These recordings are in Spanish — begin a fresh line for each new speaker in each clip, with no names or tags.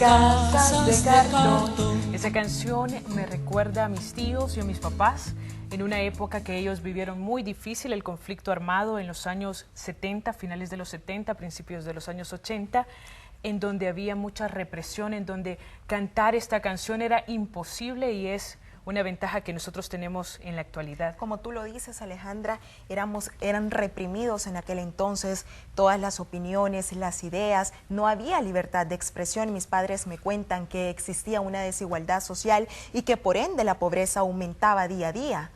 casas de cartón. Esa canción me recuerda a mis tíos y a mis papás en una época que ellos vivieron muy difícil, el conflicto armado en los años 70, finales de los 70, principios de los años 80, en donde había mucha represión, en donde cantar esta canción era imposible y es una ventaja que nosotros tenemos en la actualidad.
Como tú lo dices, Alejandra, eran reprimidos en aquel entonces todas las opiniones, las ideas, no había libertad de expresión. Mis padres me cuentan que existía una desigualdad social y que por ende la pobreza aumentaba día a día.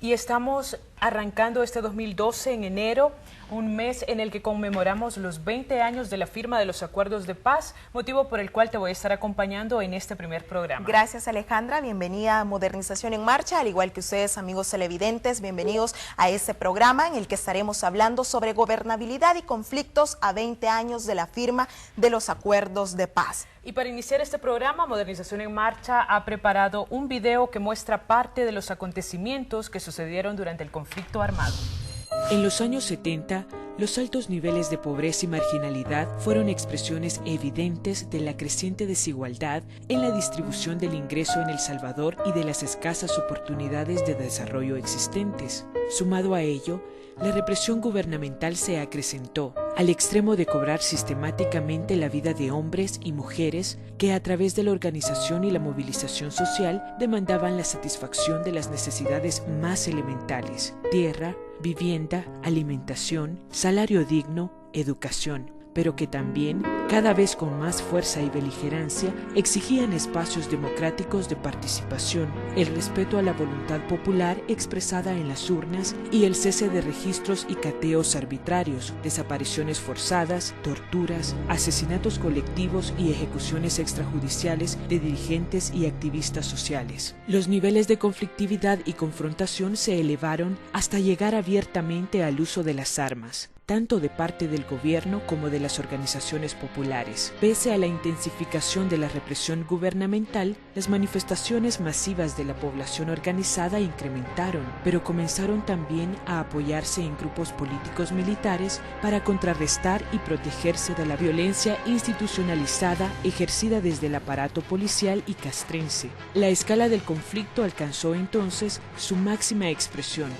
Y estamos arrancando este 2012 en enero, un mes en el que conmemoramos los 20 años de la firma de los acuerdos de paz, motivo por el cual te voy a estar acompañando en este primer programa.
Gracias, Alejandra, bienvenida a Modernización en Marcha, al igual que ustedes, amigos televidentes, bienvenidos a este programa en el que estaremos hablando sobre gobernabilidad y conflictos a 20 años de la firma de los acuerdos de paz.
Y para iniciar este programa, Modernización en Marcha ha preparado un video que muestra parte de los acontecimientos que sucedieron durante el conflicto armado.
En los años 70, los altos niveles de pobreza y marginalidad fueron expresiones evidentes de la creciente desigualdad en la distribución del ingreso en El Salvador y de las escasas oportunidades de desarrollo existentes. Sumado a ello, la represión gubernamental se acrecentó al extremo de cobrar sistemáticamente la vida de hombres y mujeres que a través de la organización y la movilización social demandaban la satisfacción de las necesidades más elementales: tierra, vivienda, alimentación, salario digno, educación, pero que también, cada vez con más fuerza y beligerancia, exigían espacios democráticos de participación, el respeto a la voluntad popular expresada en las urnas y el cese de registros y cateos arbitrarios, desapariciones forzadas, torturas, asesinatos colectivos y ejecuciones extrajudiciales de dirigentes y activistas sociales. Los niveles de conflictividad y confrontación se elevaron hasta llegar abiertamente al uso de las armas, tanto de parte del gobierno como de las organizaciones populares. Pese a la intensificación de la represión gubernamental, las manifestaciones masivas de la población organizada incrementaron, pero comenzaron también a apoyarse en grupos políticos militares para contrarrestar y protegerse de la violencia institucionalizada ejercida desde el aparato policial y castrense. La escala del conflicto alcanzó entonces su máxima expresión: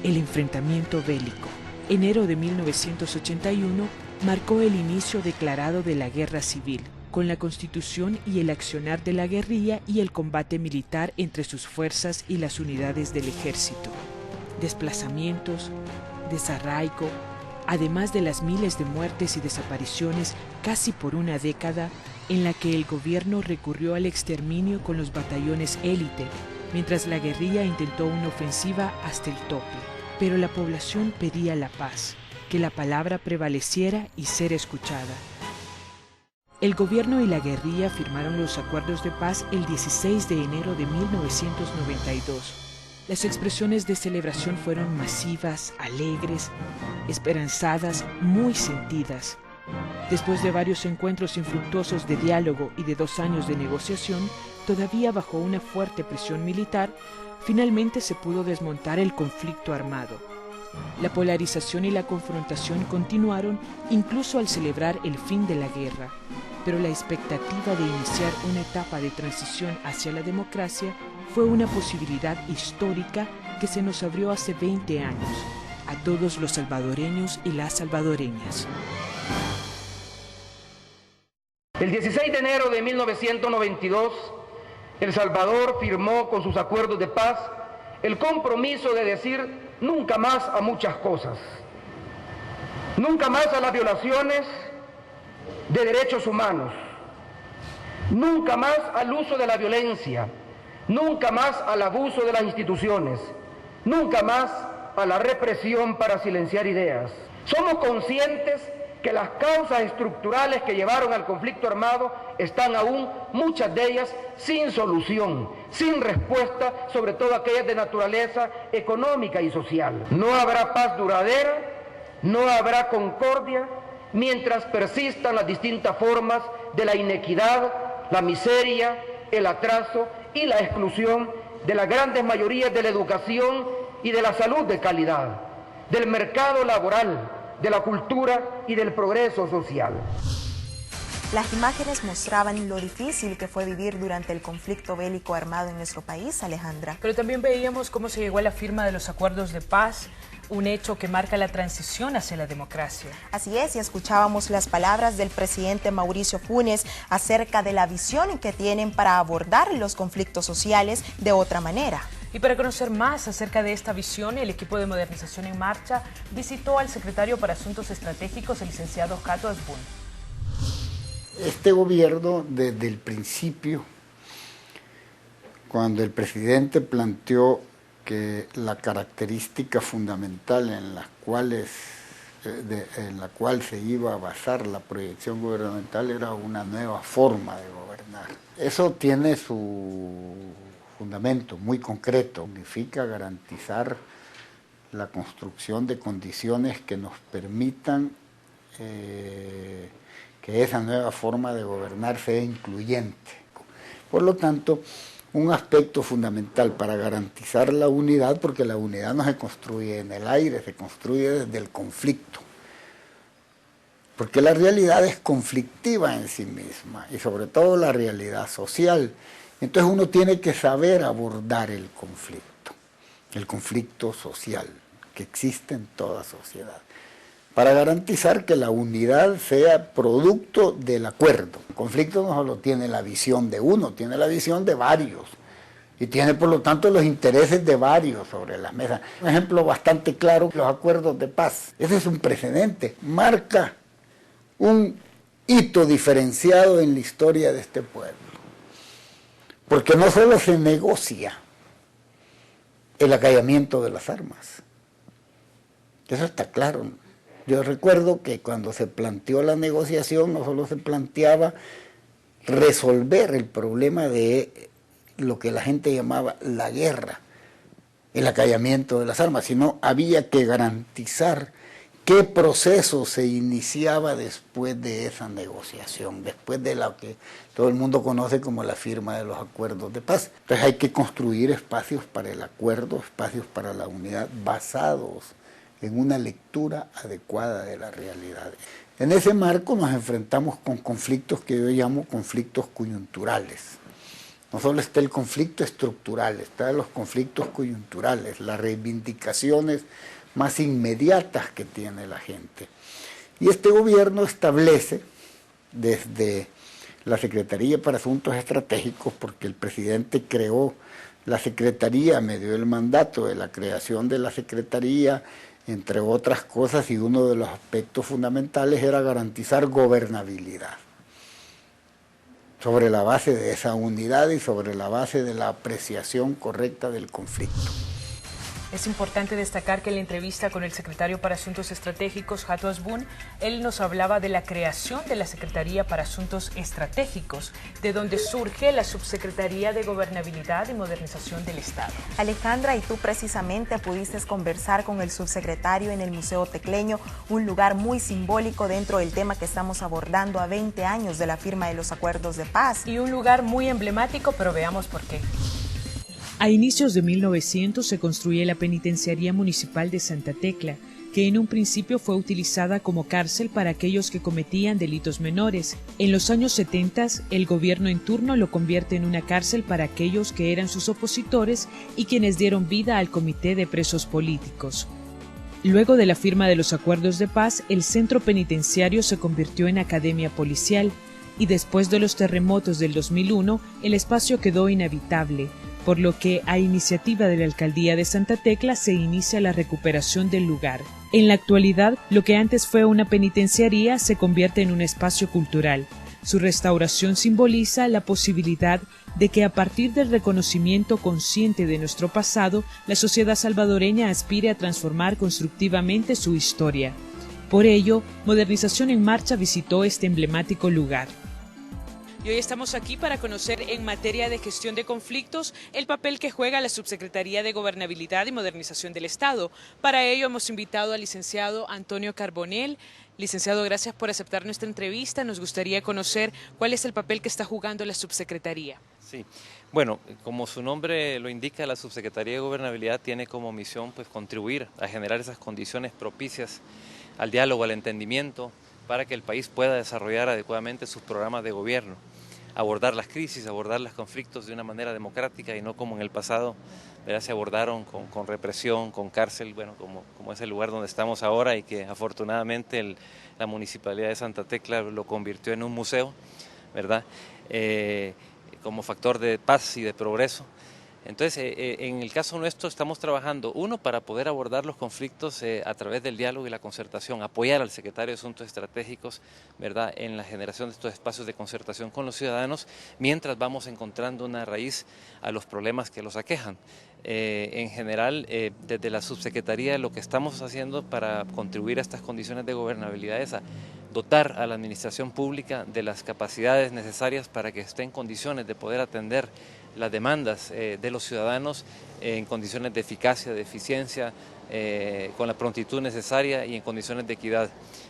el enfrentamiento bélico. Enero de 1981 marcó el inicio declarado de la guerra civil, con la constitución y el accionar de la guerrilla y el combate militar entre sus fuerzas y las unidades del ejército. Desplazamientos, desarraigo, además de las miles de muertes y desapariciones casi por una década, en la que el gobierno recurrió al exterminio con los batallones élite, mientras la guerrilla intentó una ofensiva hasta el tope. Pero la población pedía la paz, que la palabra prevaleciera y ser escuchada. El gobierno y la guerrilla firmaron los acuerdos de paz el 16 de enero de 1992. Las expresiones de celebración fueron masivas, alegres, esperanzadas, muy sentidas. Después de varios encuentros infructuosos de diálogo y de 2 años de negociación, todavía bajo una fuerte presión militar, finalmente se pudo desmontar el conflicto armado. La polarización y la confrontación continuaron incluso al celebrar el fin de la guerra, pero la expectativa de iniciar una etapa de transición hacia la democracia fue una posibilidad histórica que se nos abrió hace 20 años, a todos los salvadoreños y las salvadoreñas.
El 16 de enero de 1992, El Salvador firmó con sus acuerdos de paz el compromiso de decir nunca más a muchas cosas. Nunca más a las violaciones de derechos humanos. Nunca más al uso de la violencia. Nunca más al abuso de las instituciones. Nunca más a la represión para silenciar ideas. Somos conscientes que las causas estructurales que llevaron al conflicto armado están aún, muchas de ellas, sin solución, sin respuesta, sobre todo aquellas de naturaleza económica y social. No habrá paz duradera, no habrá concordia, mientras persistan las distintas formas de la inequidad, la miseria, el atraso y la exclusión de las grandes mayorías de la educación y de la salud de calidad, del mercado laboral, de la cultura y del progreso social.
Las imágenes mostraban lo difícil que fue vivir durante el conflicto bélico armado en nuestro país, Alejandra.
Pero también veíamos cómo se llegó a la firma de los acuerdos de paz, un hecho que marca la transición hacia la democracia.
Así es, y escuchábamos las palabras del presidente Mauricio Funes acerca de la visión que tienen para abordar los conflictos sociales de otra manera.
Y para conocer más acerca de esta visión, el equipo de Modernización en Marcha visitó al secretario para Asuntos Estratégicos, el licenciado Jato Asbun.
Este gobierno, desde el principio, cuando el presidente planteó que la característica fundamental en la cual se iba a basar la proyección gubernamental era una nueva forma de gobernar. Eso tiene su fundamento muy concreto, significa garantizar la construcción de condiciones que nos permitan que esa nueva forma de gobernar sea incluyente. Por lo tanto, un aspecto fundamental para garantizar la unidad, porque la unidad no se construye en el aire, se construye desde el conflicto. Porque la realidad es conflictiva en sí misma, y sobre todo la realidad social. Entonces uno tiene que saber abordar el conflicto social, que existe en toda sociedad, para garantizar que la unidad sea producto del acuerdo. El conflicto no solo tiene la visión de uno, tiene la visión de varios, y tiene por lo tanto los intereses de varios sobre la mesa. Un ejemplo bastante claro, los acuerdos de paz. Ese es un precedente, marca un hito diferenciado en la historia de este pueblo, porque no solo se negocia el acallamiento de las armas, eso está claro. Yo recuerdo que cuando se planteó la negociación no solo se planteaba resolver el problema de lo que la gente llamaba la guerra, el acallamiento de las armas, sino había que garantizar qué proceso se iniciaba después de esa negociación, después de lo que todo el mundo conoce como la firma de los acuerdos de paz. Entonces hay que construir espacios para el acuerdo, espacios para la unidad basados en una lectura adecuada de la realidad. En ese marco nos enfrentamos con conflictos que yo llamo conflictos coyunturales. No solo está el conflicto estructural, están los conflictos coyunturales, las reivindicaciones más inmediatas que tiene la gente. Y este gobierno establece desde la Secretaría para Asuntos Estratégicos, porque el presidente creó la Secretaría, me dio el mandato de la creación de la Secretaría, entre otras cosas, y uno de los aspectos fundamentales era garantizar gobernabilidad, sobre la base de esa unidad y sobre la base de la apreciación correcta del conflicto.
Es importante destacar que en la entrevista con el secretario para Asuntos Estratégicos, Jato Asbun, él nos hablaba de la creación de la Secretaría para Asuntos Estratégicos, de donde surge la Subsecretaría de Gobernabilidad y Modernización del Estado.
Alejandra, y tú precisamente pudiste conversar con el subsecretario en el Museo Tecleño, un lugar muy simbólico dentro del tema que estamos abordando a 20 años de la firma de los acuerdos de paz.
Y un lugar muy emblemático, pero veamos por qué.
A inicios de 1900 se construye la Penitenciaría Municipal de Santa Tecla, que en un principio fue utilizada como cárcel para aquellos que cometían delitos menores. En los años 70, el gobierno en turno lo convierte en una cárcel para aquellos que eran sus opositores y quienes dieron vida al Comité de Presos Políticos. Luego de la firma de los acuerdos de paz, el centro penitenciario se convirtió en academia policial, y después de los terremotos del 2001, el espacio quedó inhabitable, por lo que a iniciativa de la Alcaldía de Santa Tecla se inicia la recuperación del lugar. En la actualidad, lo que antes fue una penitenciaría se convierte en un espacio cultural. Su restauración simboliza la posibilidad de que a partir del reconocimiento consciente de nuestro pasado, la sociedad salvadoreña aspire a transformar constructivamente su historia. Por ello, Modernización en Marcha visitó este emblemático lugar. Y hoy estamos aquí para conocer en materia de gestión de conflictos el papel que juega la Subsecretaría de Gobernabilidad y Modernización del Estado. Para ello hemos invitado al licenciado Antonio Carbonell. Licenciado, gracias por aceptar nuestra entrevista. Nos gustaría conocer cuál es el papel que está jugando la Subsecretaría.
Sí, bueno, como su nombre lo indica, la Subsecretaría de Gobernabilidad tiene como misión contribuir a generar esas condiciones propicias al diálogo, al entendimiento, para que el país pueda desarrollar adecuadamente sus programas de gobierno, abordar las crisis, abordar los conflictos de una manera democrática y no como en el pasado, ¿verdad? Se abordaron con represión, con cárcel, bueno, como es el lugar donde estamos ahora y que afortunadamente la Municipalidad de Santa Tecla lo convirtió en un museo, ¿verdad? Como factor de paz y de progreso. Entonces, en el caso nuestro estamos trabajando, uno, para poder abordar los conflictos a través del diálogo y la concertación, apoyar al secretario de Asuntos Estratégicos, ¿verdad?, en la generación de estos espacios de concertación con los ciudadanos, mientras vamos encontrando una raíz a los problemas que los aquejan. En general, desde la subsecretaría, lo que estamos haciendo para contribuir a estas condiciones de gobernabilidad es a dotar a la administración pública de las capacidades necesarias para que esté en condiciones de poder atender las demandas de los ciudadanos en condiciones de eficacia, de eficiencia, con la prontitud necesaria y en condiciones de equidad.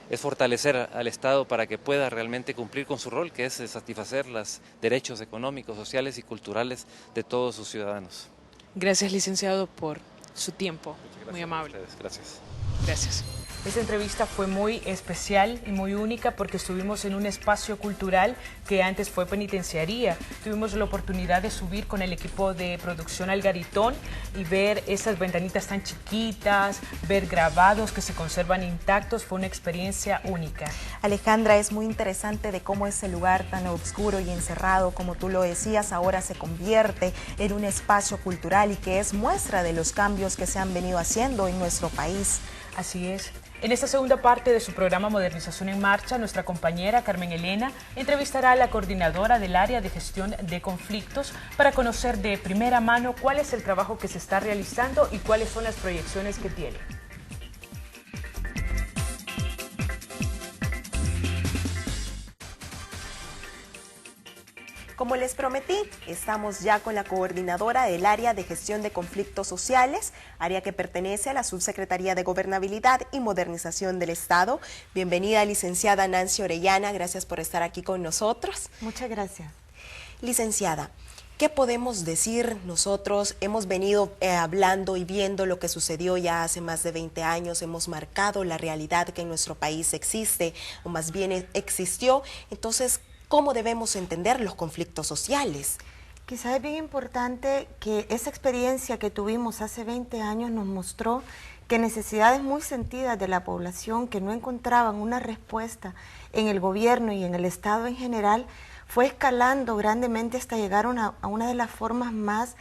Es fortalecer al Estado para que pueda realmente cumplir con su rol, que es satisfacer los derechos económicos, sociales y culturales de todos sus ciudadanos.
Gracias, licenciado, por su tiempo. Muy amable.
Gracias.
Gracias. Esta entrevista fue muy especial y muy única porque estuvimos en un espacio cultural que antes fue penitenciaría. Tuvimos la oportunidad de subir con el equipo de producción al Garitón y ver esas ventanitas tan chiquitas, ver grabados que se conservan intactos. Fue una experiencia única.
Alejandra, es muy interesante de cómo ese lugar tan oscuro y encerrado, como tú lo decías, ahora se convierte en un espacio cultural y que es muestra de los cambios que se han venido haciendo en nuestro país.
Así es. En esta segunda parte de su programa Modernización en Marcha, nuestra compañera Carmen Elena entrevistará a la coordinadora del área de gestión de conflictos para conocer de primera mano cuál es el trabajo que se está realizando y cuáles son las proyecciones que tiene.
Como les prometí, estamos ya con la coordinadora del área de gestión de conflictos sociales, área que pertenece a la Subsecretaría de Gobernabilidad y Modernización del Estado. Bienvenida, licenciada Nancy Orellana, gracias por estar aquí con nosotros.
Muchas gracias.
Licenciada, ¿qué podemos decir nosotros? Hemos venido hablando y viendo lo que sucedió ya hace más de 20 años, hemos marcado la realidad que en nuestro país existe, o más bien existió. Entonces, ¿cómo debemos entender los conflictos sociales?
Quizás es bien importante que esa experiencia que tuvimos hace 20 años nos mostró que necesidades muy sentidas de la población que no encontraban una respuesta en el gobierno y en el Estado en general, fue escalando grandemente hasta llegar a una de las formas más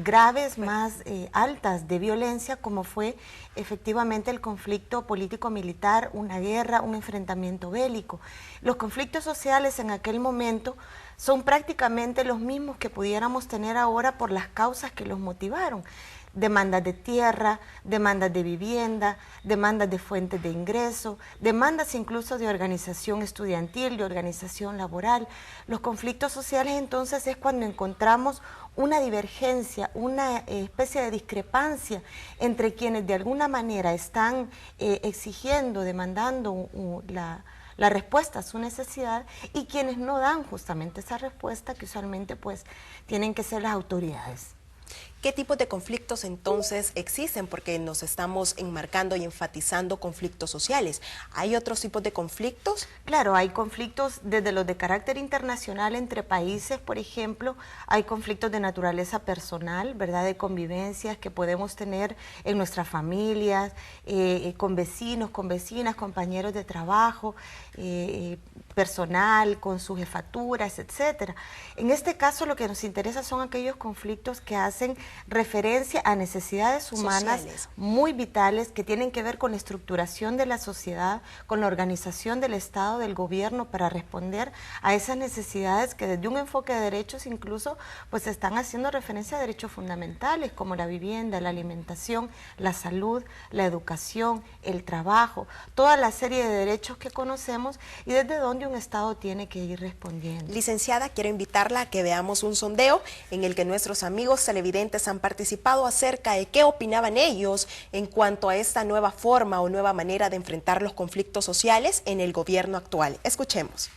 graves, más altas de violencia, como fue efectivamente el conflicto político-militar, una guerra, un enfrentamiento bélico. Los conflictos sociales en aquel momento son prácticamente los mismos que pudiéramos tener ahora por las causas que los motivaron. Demandas de tierra, demandas de vivienda, demandas de fuentes de ingreso, demandas incluso de organización estudiantil, de organización laboral. Los conflictos sociales entonces es cuando encontramos una divergencia, una especie de discrepancia entre quienes de alguna manera están exigiendo, demandando la respuesta a su necesidad y quienes no dan justamente esa respuesta, que usualmente pues tienen que ser las autoridades.
¿Qué tipos de conflictos entonces existen? Porque nos estamos enmarcando y enfatizando conflictos sociales. ¿Hay otros tipos de conflictos?
Claro, hay conflictos desde los de carácter internacional entre países, por ejemplo, hay conflictos de naturaleza personal, ¿verdad?, de convivencias que podemos tener en nuestras familias, con vecinos, con vecinas, compañeros de trabajo, personal, con sus jefaturas, etcétera. En este caso lo que nos interesa son aquellos conflictos que hacen referencia a necesidades humanas sociales, muy vitales, que tienen que ver con la estructuración de la sociedad, con la organización del Estado, del gobierno, para responder a esas necesidades que desde un enfoque de derechos incluso pues están haciendo referencia a derechos fundamentales como la vivienda, la alimentación, la salud, la educación, el trabajo, toda la serie de derechos que conocemos y desde donde un Estado tiene que ir respondiendo.
Licenciada, quiero invitarla a que veamos un sondeo en el que nuestros amigos televidentes han participado acerca de qué opinaban ellos en cuanto a esta nueva forma o nueva manera de enfrentar los conflictos sociales en el gobierno actual. Escuchemos.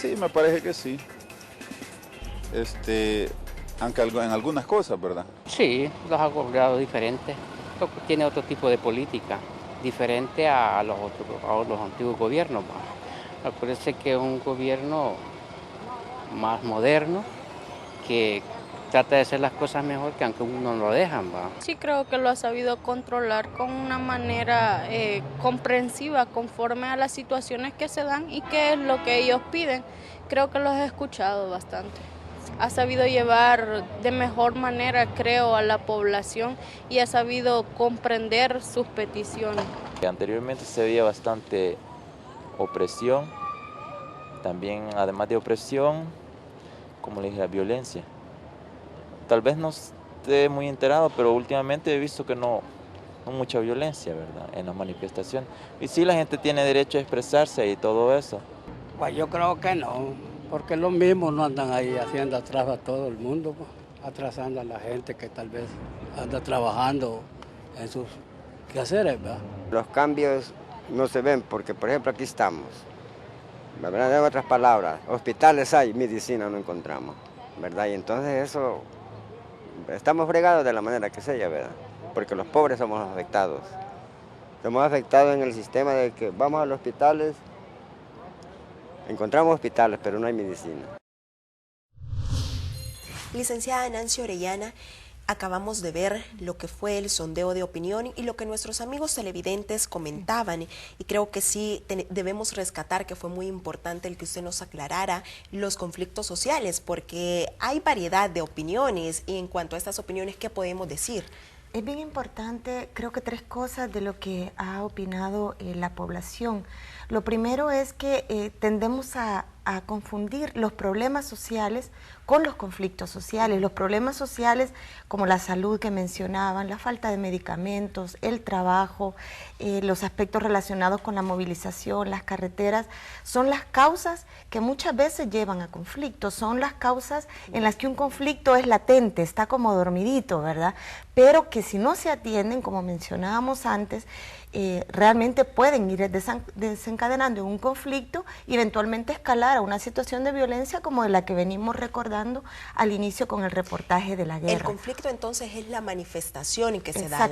Sí, me parece que sí. Aunque en algunas cosas, ¿verdad?
Sí, los ha cobrado diferentes. esto tiene otro tipo de política, diferente a los antiguos gobiernos. Acuérdense que es un gobierno más moderno, que trata de hacer las cosas mejor, que aunque uno no lo dejan.
Sí, creo que lo ha sabido controlar con una manera comprensiva, conforme a las situaciones que se dan y qué es lo que ellos piden. Creo que los he escuchado bastante. Ha sabido llevar de mejor manera, creo, a la población y ha sabido comprender sus peticiones.
Anteriormente se veía bastante opresión, también además de opresión, como le dije, la violencia. Tal vez no esté muy enterado, pero últimamente he visto que no mucha violencia, ¿verdad?, en las manifestaciones. Y sí, la gente tiene derecho a expresarse y todo eso.
Pues yo creo que no, porque los mismos no andan ahí haciendo atrás a todo el mundo, pues, atrasando a la gente que tal vez anda trabajando en sus quehaceres, ¿verdad?
Los cambios no se ven porque, por ejemplo, aquí estamos, ¿verdad? En otras palabras, hospitales hay, medicina no encontramos, ¿verdad? Y entonces eso, estamos fregados de la manera que sea, ¿verdad? Porque los pobres somos los afectados. Somos afectados en el sistema de que vamos a los hospitales, encontramos hospitales, pero no hay medicina.
Licenciada Nancy Orellana, acabamos de ver lo que fue el sondeo de opinión y lo que nuestros amigos televidentes comentaban, y creo que sí debemos rescatar que fue muy importante el que usted nos aclarara los conflictos sociales, porque hay variedad de opiniones, y en cuanto a estas opiniones, ¿qué podemos decir?
Es bien importante, creo que 3 cosas de lo que ha opinado la población. Lo primero es que tendemos a confundir los problemas sociales con los conflictos sociales. Los problemas sociales como la salud que mencionaban, la falta de medicamentos, el trabajo, los aspectos relacionados con la movilización, las carreteras, son las causas que muchas veces llevan a conflictos, son las causas en las que un conflicto es latente, está como dormidito, ¿verdad? Pero que si no se atienden, como mencionábamos antes, realmente pueden ir desencadenando un conflicto y eventualmente escalar a una situación de violencia como de la que venimos recordando al inicio con el reportaje de la guerra.
El conflicto entonces es la manifestación en que se da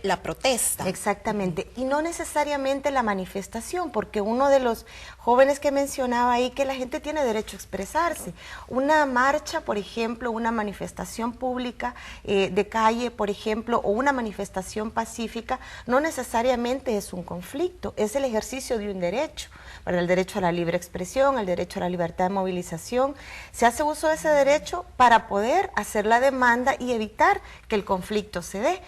la protesta.
Exactamente, y no necesariamente la manifestación, porque uno de los jóvenes que mencionaba ahí que la gente tiene derecho a expresarse. Una marcha, por ejemplo, una manifestación pública de calle, por ejemplo, o una manifestación pacífica, no necesariamente es un conflicto, es el ejercicio de un derecho, ¿verdad? El derecho a la libre expresión, el derecho a la libertad de movilización. Se hace uso de ese derecho para poder hacer la demanda y evitar que el conflicto se dé.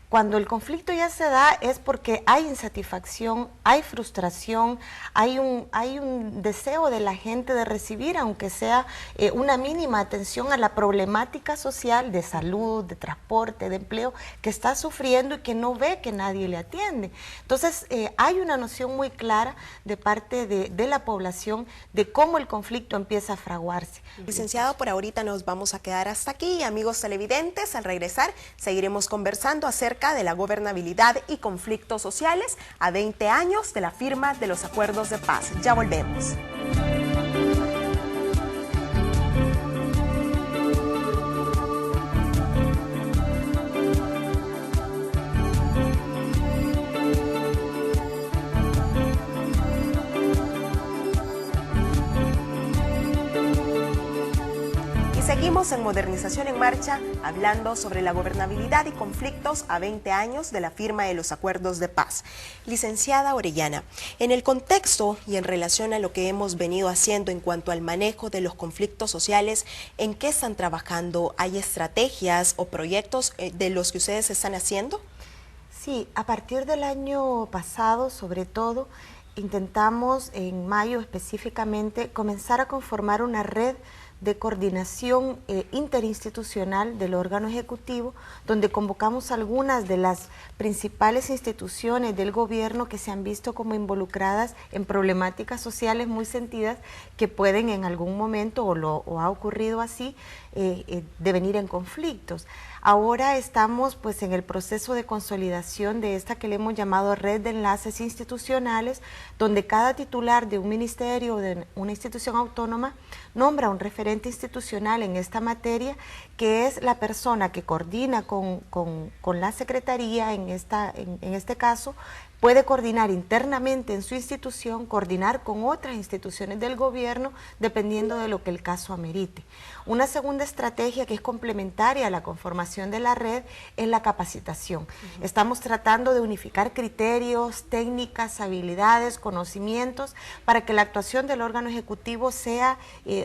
Cuando el conflicto ya se da es porque hay insatisfacción, hay frustración, hay un deseo de la gente de recibir, aunque sea una mínima atención a la problemática social de salud, de transporte, de empleo, que está sufriendo y que no ve que nadie le atiende. Entonces, hay una noción muy clara de parte de la población de cómo el conflicto empieza a fraguarse.
Licenciado, por ahorita nos vamos a quedar hasta aquí. Amigos televidentes, al regresar seguiremos conversando acerca de la gobernabilidad y conflictos sociales a 20 años de la firma de los acuerdos de paz. Ya volvemos. Seguimos en Modernización en Marcha, hablando sobre la gobernabilidad y conflictos a 20 años de la firma de los acuerdos de paz. Licenciada Orellana, en el contexto y en relación a lo que hemos venido haciendo en cuanto al manejo de los conflictos sociales, ¿en qué están trabajando? ¿Hay estrategias o proyectos de los que ustedes están haciendo?
Sí, a partir del año pasado, sobre todo, intentamos en mayo específicamente comenzar a conformar una red de coordinación interinstitucional del órgano ejecutivo, donde convocamos algunas de las principales instituciones del gobierno que se han visto como involucradas en problemáticas sociales muy sentidas que pueden en algún momento, o ha ocurrido así, devenir en conflictos. Ahora estamos pues en el proceso de consolidación de esta que le hemos llamado Red de Enlaces Institucionales, donde cada titular de un ministerio o de una institución autónoma nombra un referente institucional en esta materia, que es la persona que coordina con la Secretaría, en este caso, puede coordinar internamente en su institución, coordinar con otras instituciones del gobierno, dependiendo de lo que el caso amerite. Una segunda estrategia que es complementaria a la conformación de la red es la capacitación. Estamos tratando de unificar criterios, técnicas, habilidades, conocimientos, para que la actuación del órgano ejecutivo sea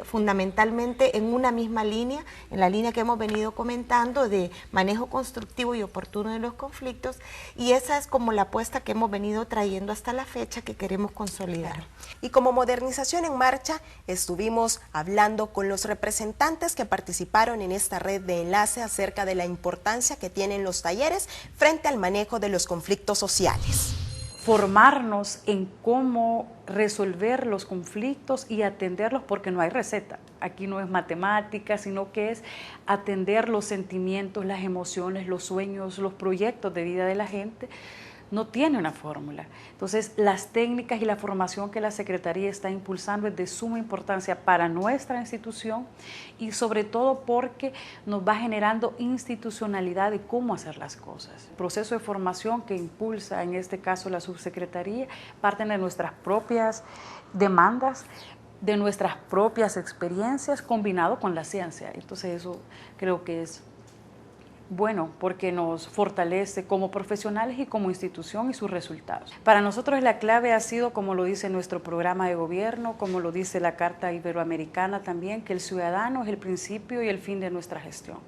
fundamentalmente en una misma línea, en la línea que hemos venido comentando de manejo constructivo y oportuno de los conflictos, y esa es como la apuesta que hemos venido trayendo hasta la fecha, que queremos consolidar.
Y como Modernización en Marcha, estuvimos hablando con los representantes que participaron en esta red de enlace acerca de la importancia que tienen los talleres frente al manejo de los conflictos sociales.
Formarnos en cómo resolver los conflictos y atenderlos, porque no hay receta. Aquí no es matemática, sino que es atender los sentimientos, las emociones, los sueños, los proyectos de vida de la gente. No tiene una fórmula. Entonces, las técnicas y la formación que la Secretaría está impulsando es de suma importancia para nuestra institución, y sobre todo porque nos va generando institucionalidad de cómo hacer las cosas. El proceso de formación que impulsa, en este caso, la Subsecretaría, parten de nuestras propias demandas, de nuestras propias experiencias, combinado con la ciencia. Entonces, eso creo que es bueno, porque nos fortalece como profesionales y como institución y sus resultados. Para nosotros la clave ha sido, como lo dice nuestro programa de gobierno, como lo dice la Carta Iberoamericana también, que el ciudadano es el principio y el fin de nuestra gestión.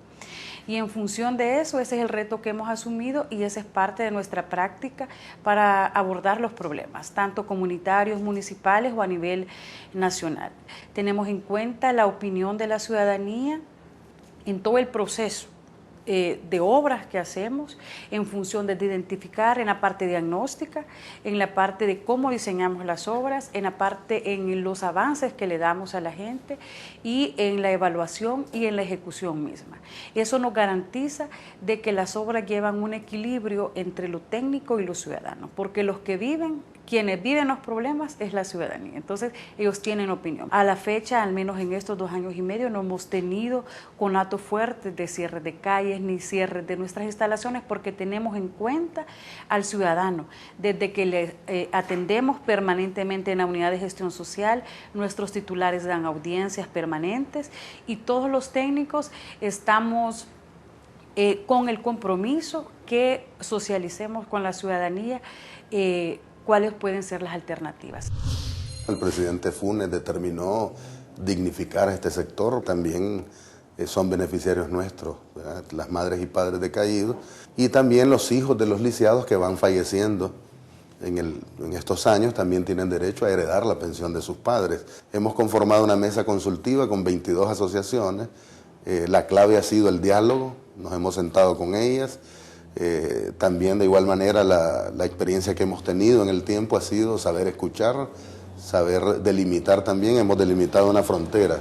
Y en función de eso, ese es el reto que hemos asumido, y esa es parte de nuestra práctica para abordar los problemas, tanto comunitarios, municipales o a nivel nacional. Tenemos en cuenta la opinión de la ciudadanía en todo el proceso de obras que hacemos, en función de identificar en la parte diagnóstica, en la parte de cómo diseñamos las obras, en la parte en los avances que le damos a la gente, y en la evaluación y en la ejecución misma. Eso nos garantiza de que las obras llevan un equilibrio entre lo técnico y lo ciudadano, porque los que viven, quienes viven los problemas, es la ciudadanía. Entonces, ellos tienen opinión. A la fecha, al menos en estos 2 años y medio, no hemos tenido conatos fuertes de cierre de calles ni cierre de nuestras instalaciones, porque tenemos en cuenta al ciudadano. Desde que le atendemos permanentemente en la unidad de gestión social, nuestros titulares dan audiencias permanentes, y todos los técnicos estamos con el compromiso que socialicemos con la ciudadanía cuáles pueden ser las alternativas.
El presidente Funes determinó dignificar a este sector. También son beneficiarios nuestros, ¿verdad? Las madres y padres de caídos, y también los hijos de los lisiados que van falleciendo en estos años también tienen derecho a heredar la pensión de sus padres. Hemos conformado una mesa consultiva con 22 asociaciones. La clave ha sido el diálogo, nos hemos sentado con ellas. También de igual manera la experiencia que hemos tenido en el tiempo ha sido saber escuchar, saber delimitar también. Hemos delimitado una frontera.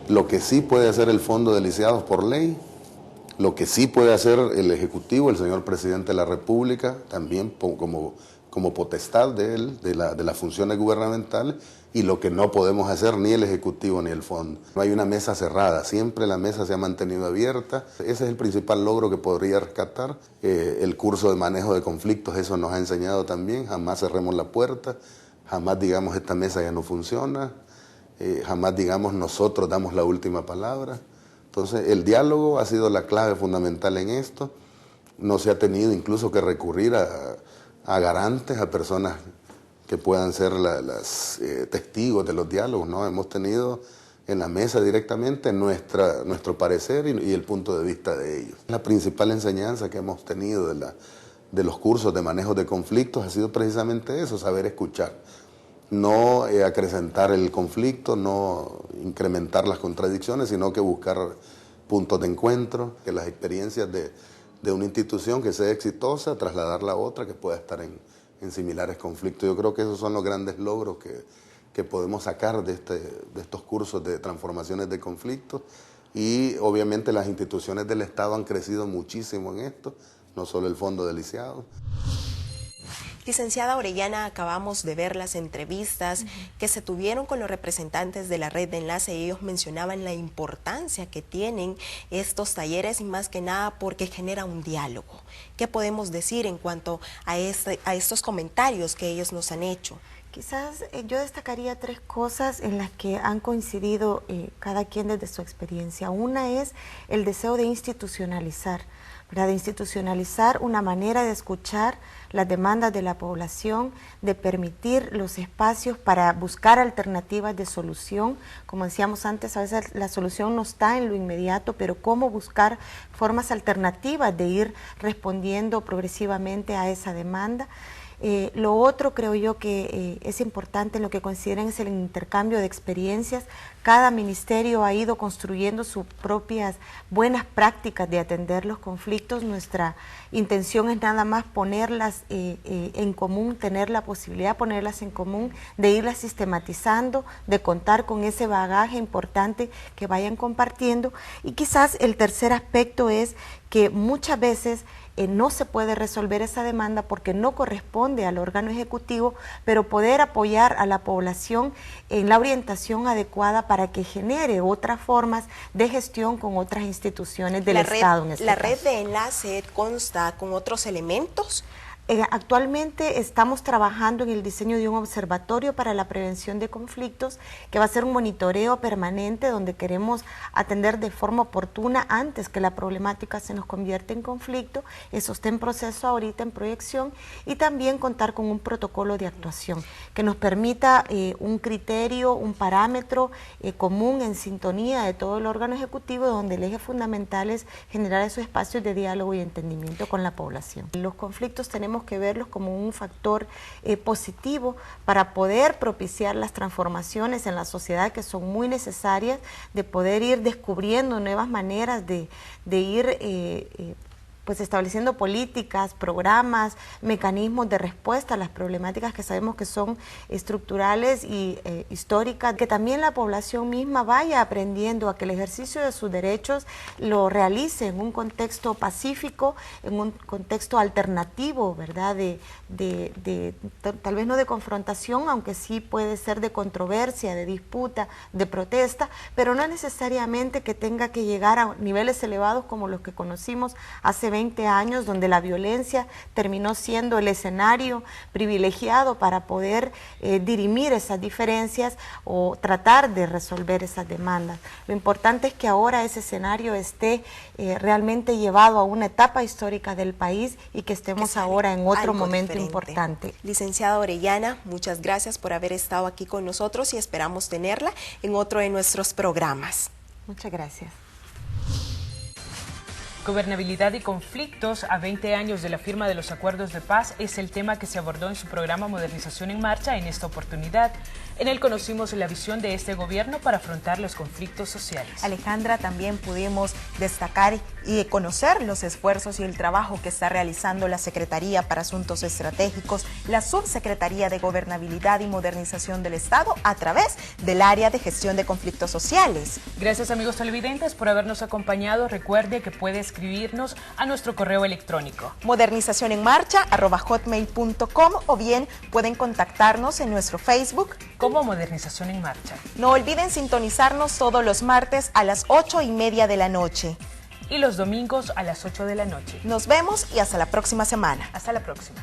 Lo que sí puede hacer el Fondo de Lisiados por ley, lo que sí puede hacer el Ejecutivo, el señor Presidente de la República, también como potestad de él, de las funciones gubernamentales, y lo que no podemos hacer ni el Ejecutivo ni el Fondo. No hay una mesa cerrada, siempre la mesa se ha mantenido abierta. Ese es el principal logro que podría rescatar. El curso de manejo de conflictos, eso nos ha enseñado también. Jamás cerremos la puerta, jamás digamos esta mesa ya no funciona, jamás digamos nosotros damos la última palabra. Entonces el diálogo ha sido la clave fundamental en esto. No se ha tenido incluso que recurrir a garantes, a personas que puedan ser las testigos de los diálogos, ¿no? Hemos tenido en la mesa directamente nuestro parecer y el punto de vista de ellos. La principal enseñanza que hemos tenido de los cursos de manejo de conflictos ha sido precisamente eso, saber escuchar. No acrecentar el conflicto, no incrementar las contradicciones, sino que buscar puntos de encuentro, que las experiencias de una institución que sea exitosa, trasladarla a otra que pueda estar en similares conflictos. Yo creo que esos son los grandes logros que podemos sacar de estos cursos de transformaciones de conflictos, y obviamente las instituciones del Estado han crecido muchísimo en esto, no solo el Fondo de Lisiados.
Licenciada Orellana, acabamos de ver las entrevistas que se tuvieron con los representantes de la red de enlace y ellos mencionaban la importancia que tienen estos talleres y más que nada porque genera un diálogo. ¿Qué podemos decir en cuanto a estos comentarios que ellos nos han hecho?
Quizás yo destacaría 3 cosas en las que han coincidido cada quien desde su experiencia. Una es el deseo de institucionalizar, ¿verdad? De institucionalizar una manera de escuchar las demandas de la población, de permitir los espacios para buscar alternativas de solución. Como decíamos antes, a veces la solución no está en lo inmediato, pero cómo buscar formas alternativas de ir respondiendo progresivamente a esa demanda. Lo otro creo yo que es importante en lo que consideran es el intercambio de experiencias. Cada ministerio ha ido construyendo sus propias buenas prácticas de atender los conflictos. Nuestra intención es nada más ponerlas en común, tener la posibilidad de ponerlas en común, de irlas sistematizando, de contar con ese bagaje importante que vayan compartiendo. Y quizás el tercer aspecto es que muchas veces no se puede resolver esa demanda porque no corresponde al órgano ejecutivo, pero poder apoyar a la población en la orientación adecuada para que genere otras formas de gestión con otras instituciones del Estado.
¿La red de enlace consta con otros elementos?
Actualmente estamos trabajando en el diseño de un observatorio para la prevención de conflictos que va a ser un monitoreo permanente donde queremos atender de forma oportuna antes que la problemática se nos convierta en conflicto. Eso está en proceso ahorita, en proyección, y también contar con un protocolo de actuación que nos permita un criterio, un parámetro común en sintonía de todo el órgano ejecutivo, donde el eje fundamental es generar esos espacios de diálogo y entendimiento con la población. Los conflictos tenemos que verlos como un factor positivo para poder propiciar las transformaciones en la sociedad que son muy necesarias, de poder ir descubriendo nuevas maneras de ir pues estableciendo políticas, programas, mecanismos de respuesta a las problemáticas que sabemos que son estructurales y históricas, que también la población misma vaya aprendiendo a que el ejercicio de sus derechos lo realice en un contexto pacífico, en un contexto alternativo, ¿verdad? Tal vez no de confrontación, aunque sí puede ser de controversia, de disputa, de protesta, pero no necesariamente que tenga que llegar a niveles elevados como los que conocimos hace 20 años, donde la violencia terminó siendo el escenario privilegiado para poder dirimir esas diferencias o tratar de resolver esas demandas. Lo importante es que ahora ese escenario esté realmente llevado a una etapa histórica del país y que estemos ahora en otro momento importante.
Licenciada Orellana, muchas gracias por haber estado aquí con nosotros y esperamos tenerla en otro de nuestros programas.
Muchas gracias.
Gobernabilidad y conflictos a 20 años de la firma de los acuerdos de paz es el tema que se abordó en su programa Modernización en Marcha en esta oportunidad. En él conocimos la visión de este gobierno para afrontar los conflictos sociales.
Alejandra, también pudimos destacar y conocer los esfuerzos y el trabajo que está realizando la Secretaría para Asuntos Estratégicos, la Subsecretaría de Gobernabilidad y Modernización del Estado a través del área de gestión de conflictos sociales.
Gracias, amigos televidentes, por habernos acompañado. Recuerde que puede escribirnos a nuestro correo electrónico
modernizacionenmarcha@hotmail.com o bien pueden contactarnos en nuestro Facebook
como Modernización en Marcha.
No olviden sintonizarnos todos los martes a las 8:30 de la noche.
Y los domingos a las 8 de la noche.
Nos vemos y hasta la próxima semana.
Hasta la próxima.